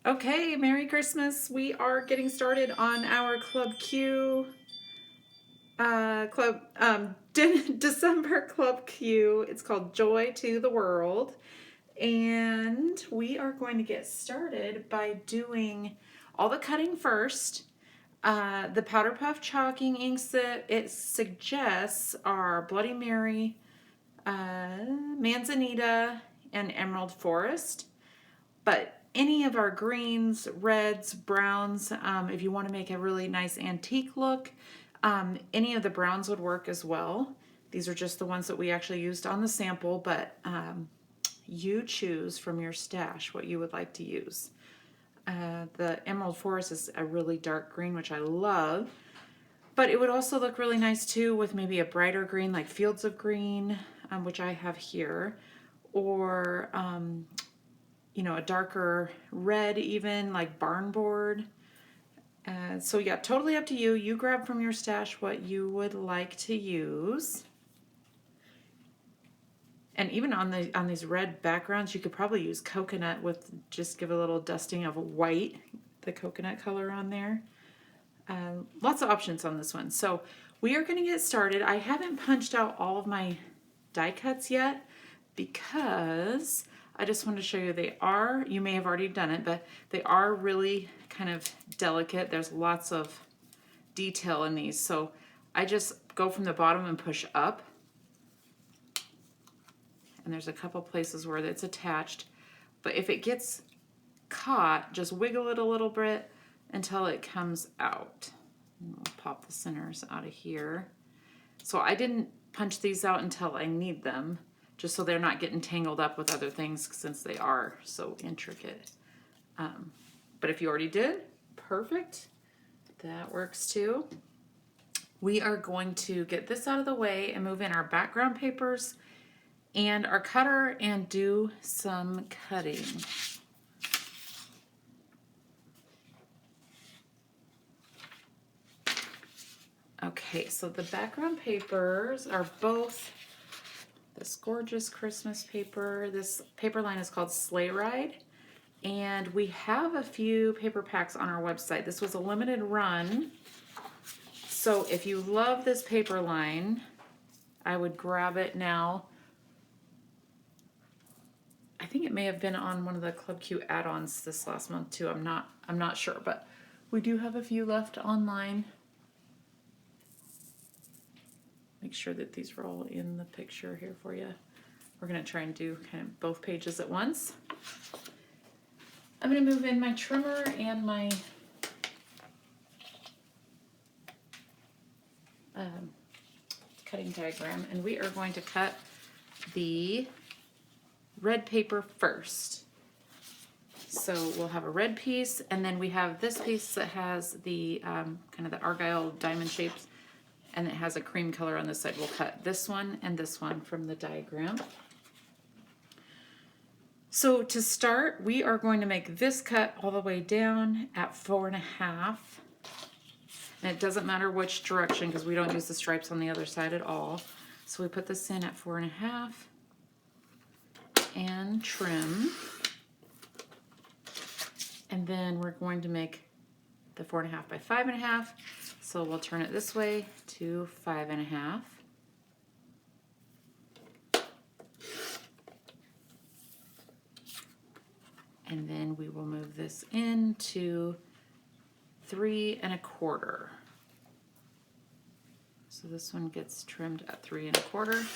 Okay, Merry Christmas. We are getting started on our Club Q, December Club Q. It's called Joy to the World. And we are going to get started by doing all the cutting first. The Powder Puff chalking inks that it suggests are Bloody Mary, Manzanita, and Emerald Forest. But any of our greens, reds, browns, if you want to make a really nice antique look, any of the browns would work as well. These are just the ones that we actually used on the sample, but you choose from your stash what you would like to use. The Emerald Forest is a really dark green, which I love, but it would also look really nice too with maybe a brighter green like Fields of Green, which I have here, or a darker red even, like Barnboard. So yeah, totally up to you. You grab from your stash what you would like to use. And even on these red backgrounds, you could probably use coconut with, just give a little dusting of white, the coconut color on there. Lots of options on this one. So we are going to get started. I haven't punched out all of my die cuts yet because I just want to show you you may have already done it, but they are really kind of delicate. There's lots of detail in these. So I just go from the bottom and push up. And there's a couple places where it's attached. But if it gets caught, just wiggle it a little bit until it comes out. And we'll pop the centers out of here. So I didn't punch these out until I need them, just so they're not getting tangled up with other things since they are so intricate. But if you already did, perfect. That works too. We are going to get this out of the way and move in our background papers and our cutter and do some cutting. Okay, so the background papers are both this gorgeous Christmas paper. This paper line is called Sleigh Ride, and we have a few paper packs on our website. This was a limited run, so if you love this paper line, I would grab it now. I think it may have been on one of the Club Q add-ons this last month too. I'm not sure, but we do have a few left online. Make sure that these are all in the picture here for you. We're going to try and do kind of both pages at once. I'm going to move in my trimmer and my cutting diagram, and we are going to cut the red paper first. So we'll have a red piece, and then we have this piece that has the kind of the Argyle diamond shapes, and it has a cream color on this side. We'll cut this one and this one from the diagram. So to start, we are going to make this cut all the way down at 4.5. And it doesn't matter which direction because we don't use the stripes on the other side at all. So we put this in at 4.5 and trim. And then we're going to make the 4.5 by 5.5. So we'll turn it this way to 5.5. And then we will move this into 3.25. So this one gets trimmed at 3.25.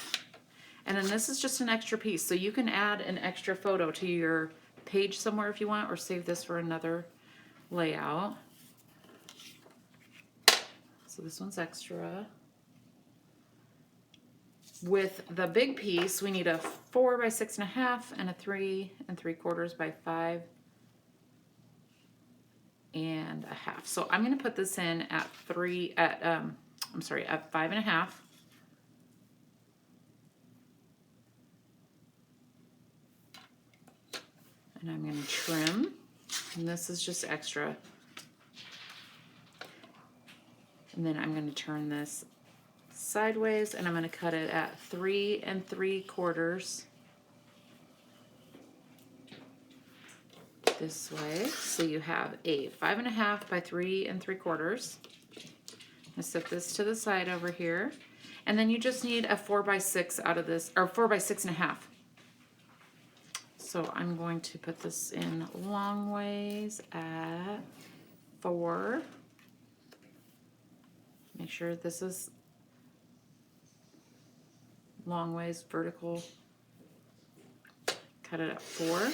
And then this is just an extra piece. So you can add an extra photo to your page somewhere if you want, or save this for another layout. So this one's extra. With the big piece, we need a 4 by 6.5 and a 3.75 by 5.5. So I'm going to put this in at 5.5. And I'm going to trim, and this is just extra. And then I'm going to turn this sideways, and I'm going to cut it at 3.75. this way. So you have a 5.5 by 3 3/4. I set this to the side over here. And then you just need a 4 by 6 out of this, or 4 by 6.5. So I'm going to put this in long ways at 4. Make sure this is long ways vertical. Cut it at 4.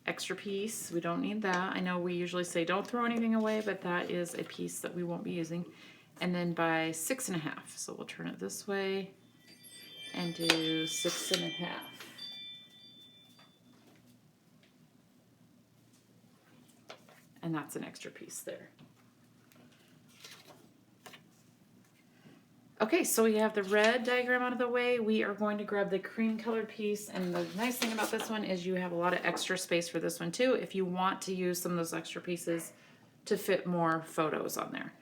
Extra piece, we don't need that. I know we usually say don't throw anything away, but that is a piece that we won't be using. And then by 6.5. So we'll turn it this way and do 6.5. And that's an extra piece there. Okay, so we have the red diagram out of the way. We are going to grab the cream colored piece, and the nice thing about this one is you have a lot of extra space for this one too if you want to use some of those extra pieces to fit more photos on there.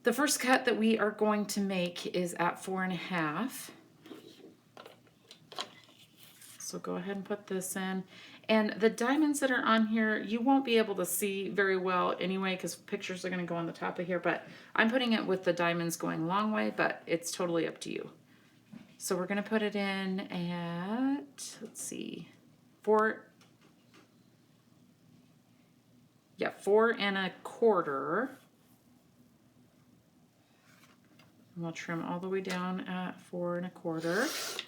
The first cut that we are going to make is at 4.5. So go ahead and put this in. And the diamonds that are on here, you won't be able to see very well anyway because pictures are going to go on the top of here, but I'm putting it with the diamonds going long way, but it's totally up to you. So we're going to put it in at, let's see, 4 1/4. And we'll trim all the way down at 4 1/4.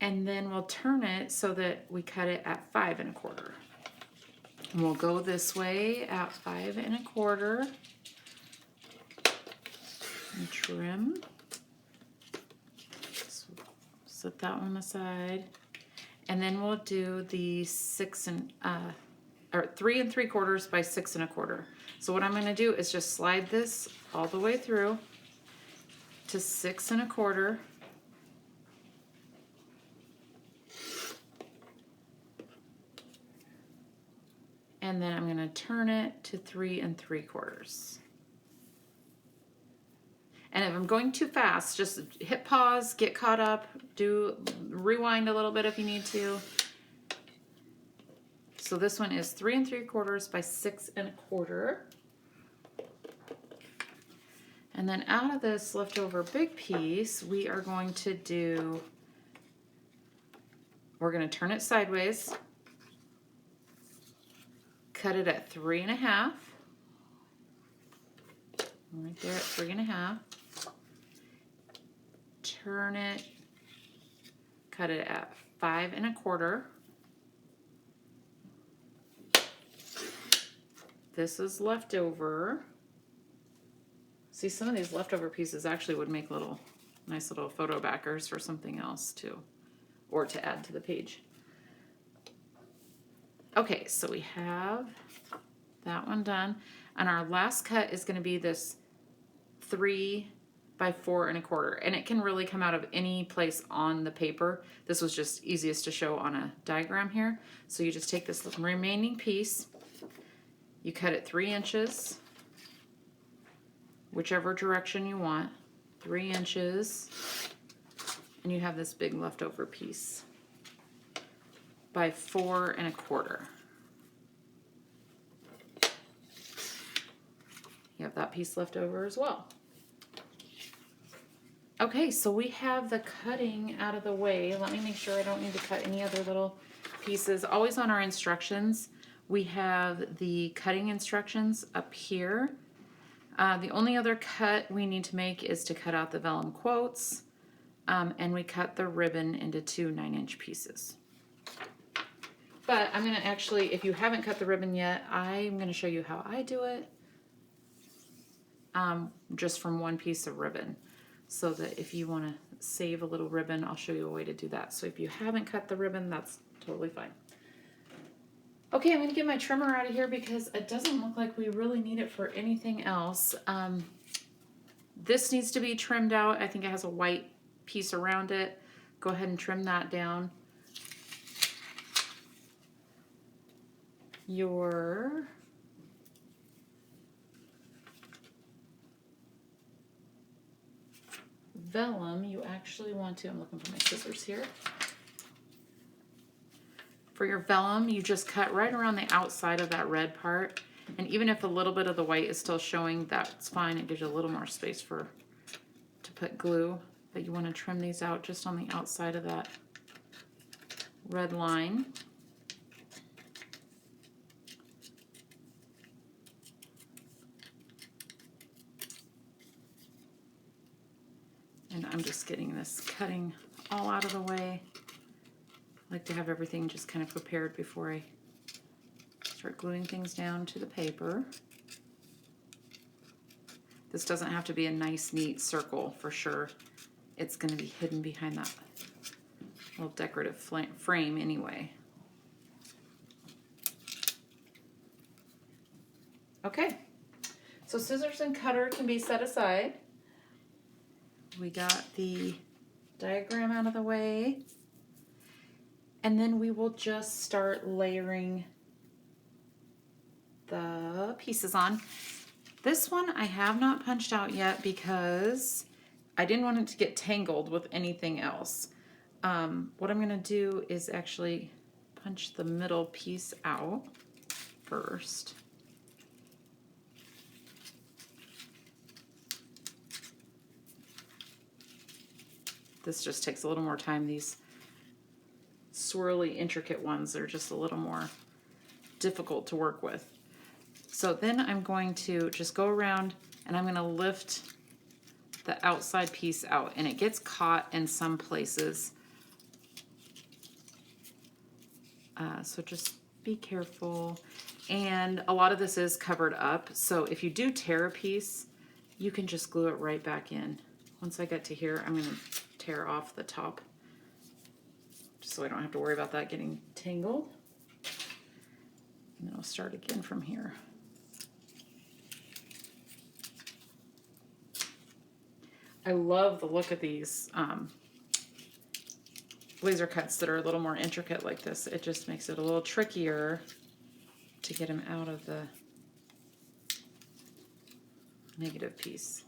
And then we'll turn it so that we cut it at 5 1/4. And we'll go this way at 5 1/4 and trim. So set that one aside. And then we'll do the 3 3/4 by 6 1/4. So what I'm going to do is just slide this all the way through to 6 1/4. And then I'm going to turn it to 3 3/4. And if I'm going too fast, just hit pause, get caught up, rewind a little bit if you need to. So this one is 3 3/4 by 6 1/4. And then out of this leftover big piece, we're going to turn it sideways. Cut it at 3.5. Right there at 3.5. Turn it, cut it at 5 1/4. This is leftover. See, some of these leftover pieces actually would make nice little photo backers for something else too, or to add to the page. Okay, so we have that one done. And our last cut is going to be this 3 by 4 1/4. And it can really come out of any place on the paper. This was just easiest to show on a diagram here. So you just take this remaining piece, you cut it 3 inches, whichever direction you want, 3 inches, and you have this big leftover piece by 4 1/4. You have that piece left over as well. Okay, so we have the cutting out of the way. Let me make sure I don't need to cut any other little pieces. Always on our instructions, we have the cutting instructions up here. The only other cut we need to make is to cut out the vellum quotes, and we cut the ribbon into 2 9-inch pieces. But I'm going to actually, if you haven't cut the ribbon yet, I'm going to show you how I do it, just from one piece of ribbon, so that if you want to save a little ribbon, I'll show you a way to do that. So if you haven't cut the ribbon, that's totally fine. Okay, I'm going to get my trimmer out of here because it doesn't look like we really need it for anything else. This needs to be trimmed out. I think it has a white piece around it. Go ahead and trim that down. Your vellum, you actually want to, I'm looking for my scissors here. For your vellum, you just cut right around the outside of that red part. And even if a little bit of the white is still showing, that's fine. It gives you a little more space to put glue. But you want to trim these out just on the outside of that red line. And I'm just getting this cutting all out of the way. I like to have everything just kind of prepared before I start gluing things down to the paper. This doesn't have to be a nice, neat circle for sure. It's going to be hidden behind that little decorative frame anyway. Okay, so scissors and cutter can be set aside. We got the diagram out of the way. And then we will just start layering the pieces on. This one I have not punched out yet because I didn't want it to get tangled with anything else. What I'm going to do is actually punch the middle piece out first. This just takes a little more time. These swirly, intricate ones are just a little more difficult to work with. So then I'm going to just go around and I'm going to lift the outside piece out, and it gets caught in some places. So just be careful. And a lot of this is covered up, so if you do tear a piece, you can just glue it right back in. Once I get to here, I'm going to tear off the top just so I don't have to worry about that getting tangled. And then I'll start again from here. I love the look of these laser cuts that are a little more intricate like this. It just makes it a little trickier to get them out of the negative piece.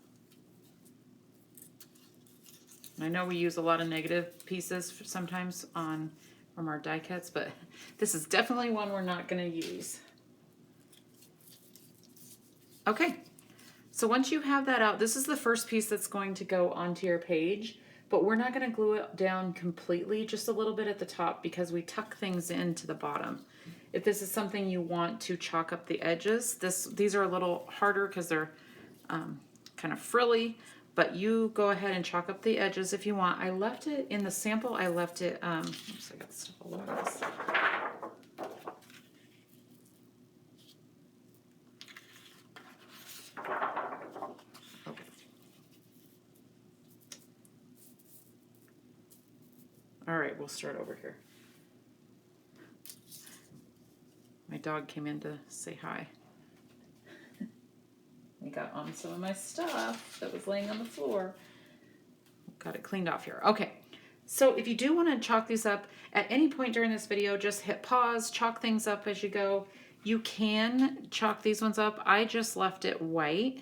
And I know we use a lot of negative pieces sometimes from our die cuts, but this is definitely one we're not going to use. Okay, so once you have that out, this is the first piece that's going to go onto your page, but we're not going to glue it down completely, just a little bit at the top because we tuck things into the bottom. If this is something you want to chalk up the edges, these are a little harder because they're kind of frilly, but you go ahead and chalk up the edges if you want. I left it in the sample, I left it, oops, I got stuff all over this. Okay. All right, we'll start over here. My dog came in to say hi. We got on some of my stuff that was laying on the floor. Got it cleaned off here. Okay, so if you do want to chalk these up at any point during this video, just hit pause, chalk things up as you go. You can chalk these ones up. I just left it white,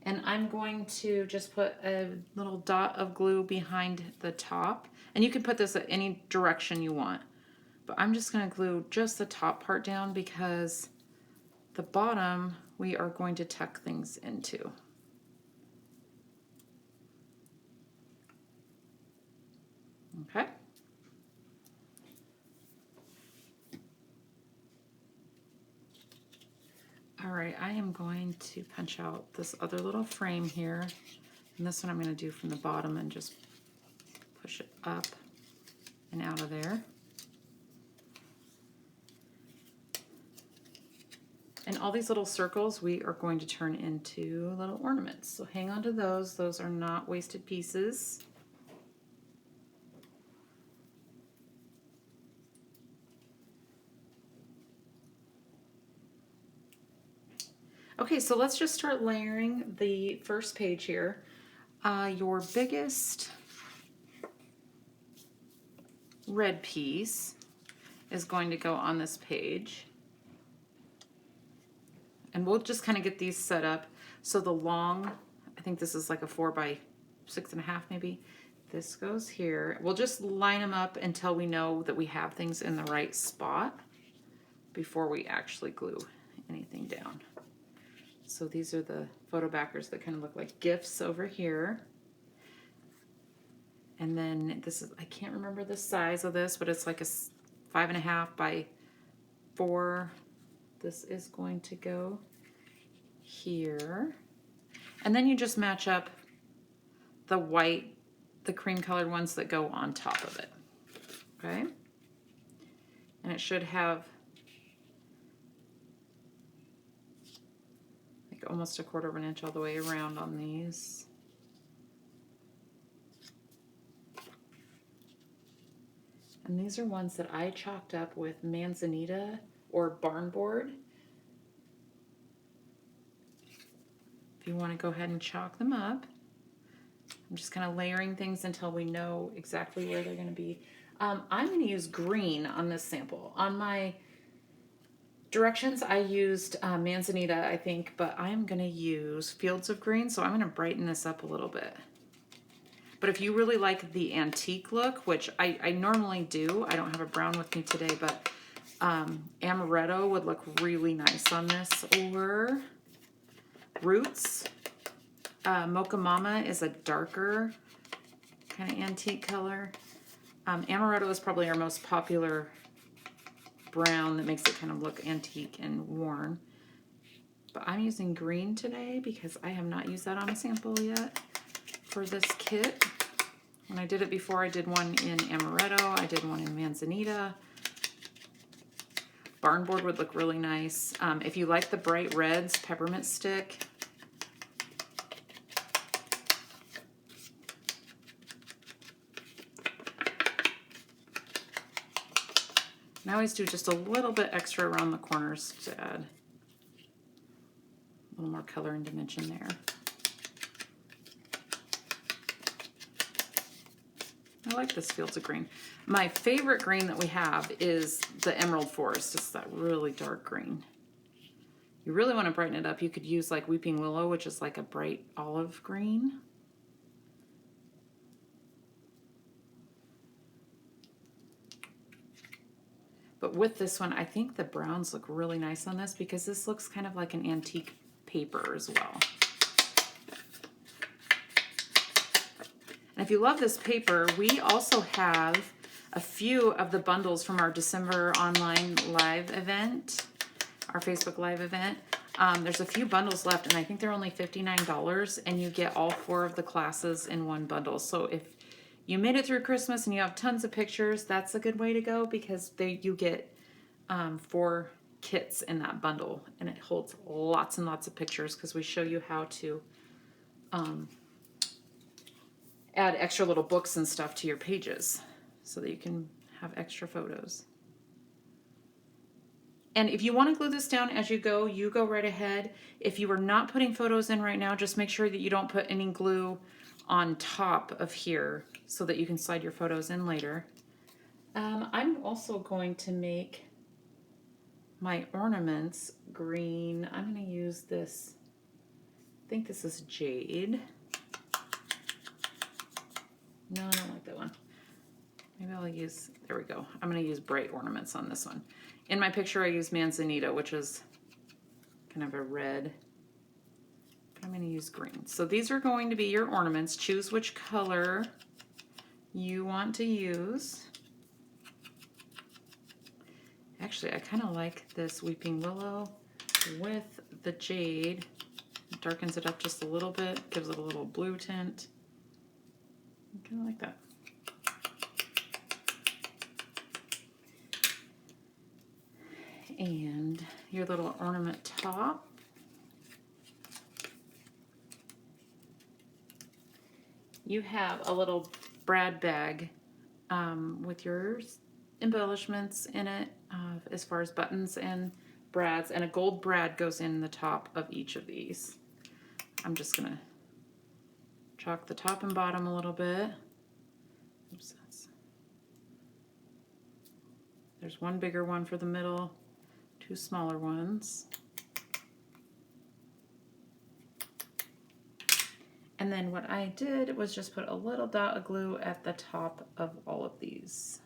and I'm going to just put a little dot of glue behind the top, and you can put this at any direction you want, but I'm just going to glue just the top part down because the bottom we are going to tuck things into. Okay. All right, I am going to punch out this other little frame here, and this one I'm going to do from the bottom and just push it up and out of there. And all these little circles we are going to turn into little ornaments. So hang on to those. Those are not wasted pieces. Okay, so let's just start layering the first page here. Your biggest red piece is going to go on this page. And we'll just kind of get these set up. So the long, I think this is like a 4 by 6.5 maybe. This goes here. We'll just line them up until we know that we have things in the right spot before we actually glue anything down. So these are the photo backers that kind of look like gifts over here. And then this is, I can't remember the size of this, but it's like a 5.5 by 4. This is going to go here. And then you just match up the white, the cream colored ones that go on top of it. Okay? And it should have like almost 1/4 of an inch all the way around on these. And these are ones that I chalked up with manzanita or barn board. If you want to go ahead and chalk them up. I'm just kind of layering things until we know exactly where they're going to be. I'm going to use green on this sample. On my directions, I used manzanita, I think, but I'm going to use fields of green, so I'm going to brighten this up a little bit. But if you really like the antique look, which I normally do, I don't have a brown with me today, but amaretto would look really nice on this, or roots. Mocha Mama is a darker kind of antique color. Amaretto is probably our most popular brown that makes it kind of look antique and worn. But I'm using green today because I have not used that on a sample yet for this kit. When I did it before, I did one in amaretto, I did one in manzanita. Barnboard would look really nice. If you like the bright reds, peppermint stick. And I always do just a little bit extra around the corners to add a little more color and dimension there. I like this fields of green. My favorite green that we have is the Emerald Forest. It's that really dark green. You really want to brighten it up. You could use like Weeping Willow, which is like a bright olive green. But with this one, I think the browns look really nice on this because this looks kind of like an antique paper as well. And if you love this paper, we also have a few of the bundles from our December online live event, our Facebook live event. There's a few bundles left, and I think they're only $59, and you get all 4 of the classes in one bundle. So if you made it through Christmas and you have tons of pictures, that's a good way to go because you get 4 kits in that bundle, and it holds lots and lots of pictures because we show you how to add extra little books and stuff to your pages so that you can have extra photos. And if you want to glue this down as you go right ahead. If you are not putting photos in right now, just make sure that you don't put any glue on top of here so that you can slide your photos in later. I'm also going to make my ornaments green. I'm going to use this, I think this is jade. No, I don't like that one. Maybe I'll use, there we go. I'm going to use bright ornaments on this one. In my picture, I use manzanita, which is kind of a red. But I'm going to use green. So these are going to be your ornaments. Choose which color you want to use. Actually, I kind of like this Weeping Willow with the jade. It darkens it up just a little bit, gives it a little blue tint. I kind of like that. And your little ornament top. You have a little brad bag with your embellishments in it as far as buttons and brads, and a gold brad goes in the top of each of these. I'm just going to chalk the top and bottom a little bit. Oops, there's one bigger one for the middle, 2 smaller ones. And And then what I did was just put a little dot of glue at the top of all of these.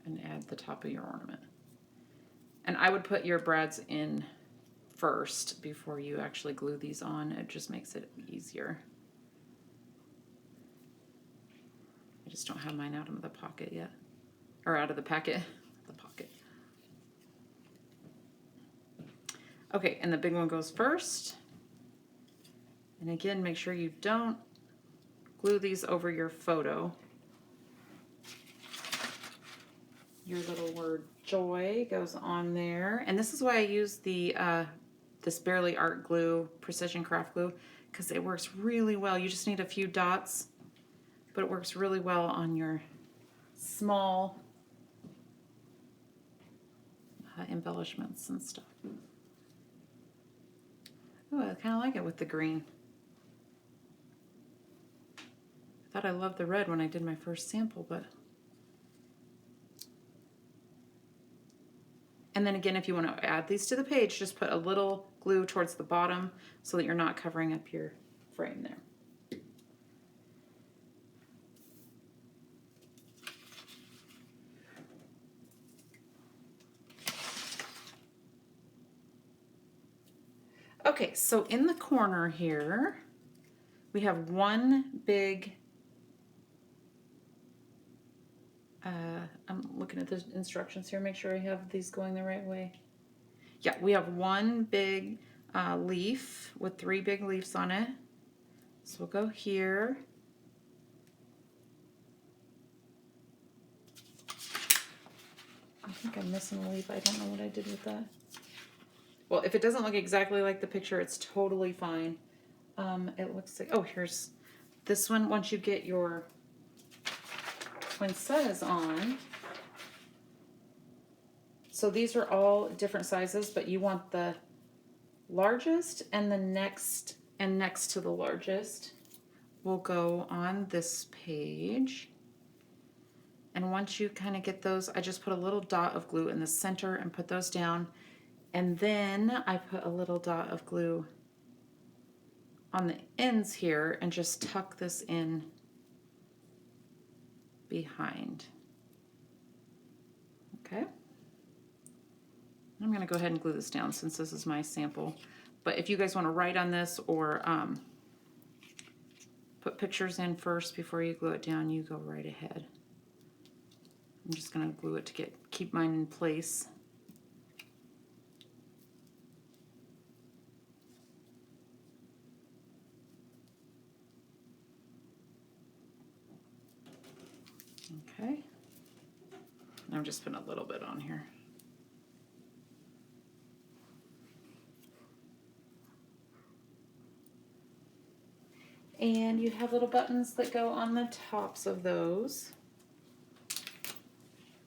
And add the top of your ornament. And I would put your brads in first before you actually glue these on. It just makes it easier. I just don't have mine out of the pocket yet. Or out of the packet. The pocket. Okay, and the big one goes first. And again, make sure you don't glue these over your photo. Your little word joy goes on there. And this is why I use the this Barely Art glue, precision craft glue, because it works really well. You just need a few dots, but it works really well on your small embellishments and stuff. Oh, I kind of like it with the green. I thought I loved the red when I did my first sample, but... And then again, if you want to add these to the page, just put a little glue towards the bottom so that you're not covering up your frame there. Okay, so in the corner here, we have one big, I'm looking at the instructions here, make sure I have these going the right way. Yeah, we have one big leaf with 3 big leaves on it. So we'll go here. I think I'm missing a leaf. I don't know what I did with that. Well, if it doesn't look exactly like the picture, it's totally fine. It looks like, oh, here's this one. Once you get your poinsettias on, so these are all different sizes, but you want the largest and the next to the largest will go on this page. And once you kind of get those, I just put a little dot of glue in the center and put those down. And then I put a little dot of glue on the ends here and just tuck this in behind. Okay. I'm going to go ahead and glue this down since this is my sample. But if you guys want to write on this or put pictures in first before you glue it down, you go right ahead. I'm just going to glue it to keep mine in place. Okay. I'm just putting a little bit on here. And you have little buttons that go on the tops of those.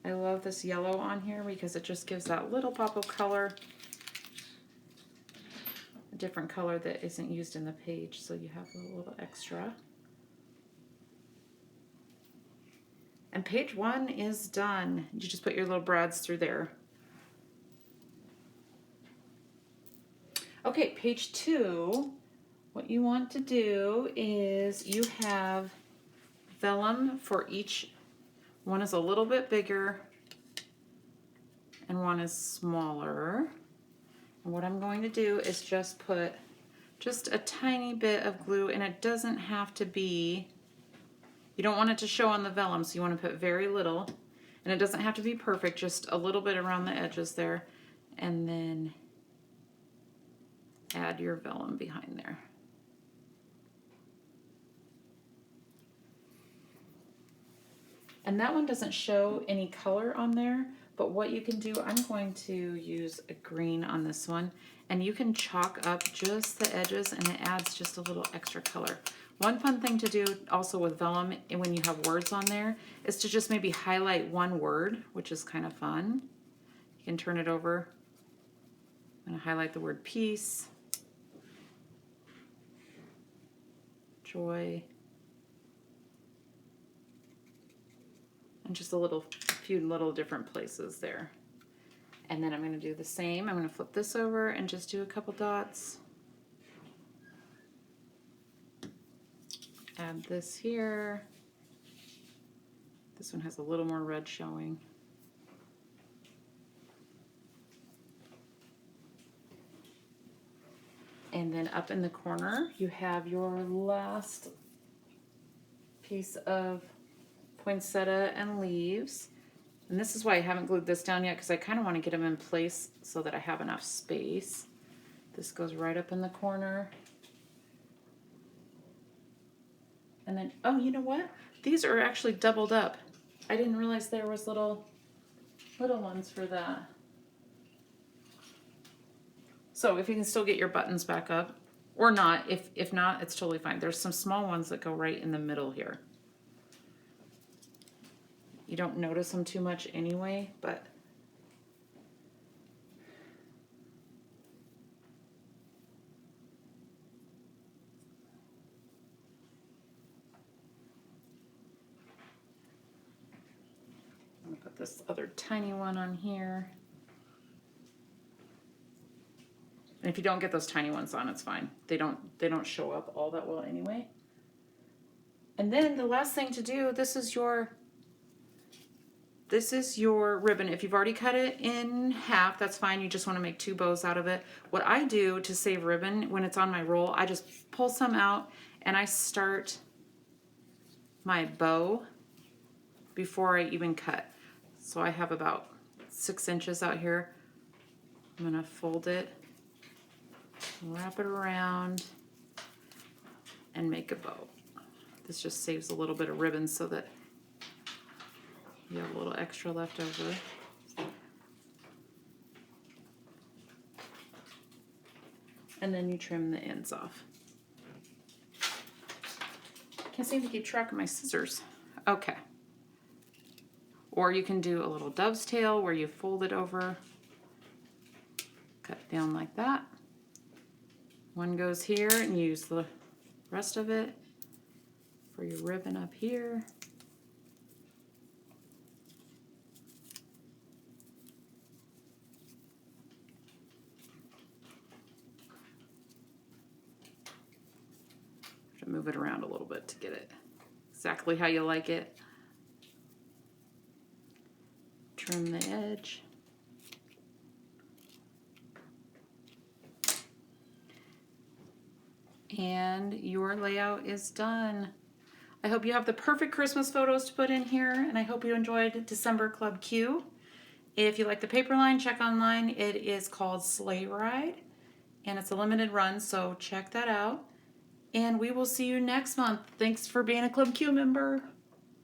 I love this yellow on here because it just gives that little pop of color, a different color that isn't used in the page, so you have a little extra. And page 1 is done. You just put your little brads through there. Okay, page 2, what you want to do is you have vellum for each. One is a little bit bigger and one is smaller. And what I'm going to do is just put just a tiny bit of glue, and it doesn't have to be, you don't want it to show on the vellum, so you want to put very little. And it doesn't have to be perfect, just a little bit around the edges there. And then add your vellum behind there. And that one doesn't show any color on there, but what you can do, I'm going to use a green on this one, and you can chalk up just the edges and it adds just a little extra color. One fun thing to do also with vellum when you have words on there is to just maybe highlight one word, which is kind of fun. You can turn it over. I'm going to highlight the word peace, joy, and just a few little different places there. And then I'm going to do the same. I'm going to flip this over and just do a couple dots. Add this here. This one has a little more red showing. And then up in the corner, you have your last piece of poinsettia and leaves. And this is why I haven't glued this down yet, because I kind of want to get them in place so that I have enough space. This goes right up in the corner. And then, oh, you know what? These are actually doubled up. I didn't realize there was little ones for that. So if you can still get your buttons back up, or not, if not, it's totally fine. There's some small ones that go right in the middle here. You don't notice them too much anyway, but I'm gonna put this other tiny one on here. And if you don't get those tiny ones on, it's fine. They don't show up all that well anyway. And then the last thing to do, this is your ribbon. If you've already cut it in half, that's fine. You just want to make 2 bows out of it. What I do to save ribbon when it's on my roll, I just pull some out and I start my bow before I even cut. So I have about 6 inches out here. I'm going to fold it, wrap it around, and make a bow. This just saves a little bit of ribbon so that you have a little extra left over. And then you trim the ends off. Can't seem to keep track of my scissors. Okay. Or you can do a little dove's tail where you fold it over, cut down like that. One goes here and use the rest of it for your ribbon up here. Move it around a little bit to get it exactly how you like it. Trim the edge. And your layout is done. I hope you have the perfect Christmas photos to put in here, and I hope you enjoyed December Club Q. If you like the paper line, check online. It is called Sleigh Ride, and it's a limited run, so check that out. And we will see you next month. Thanks for being a Club Q member.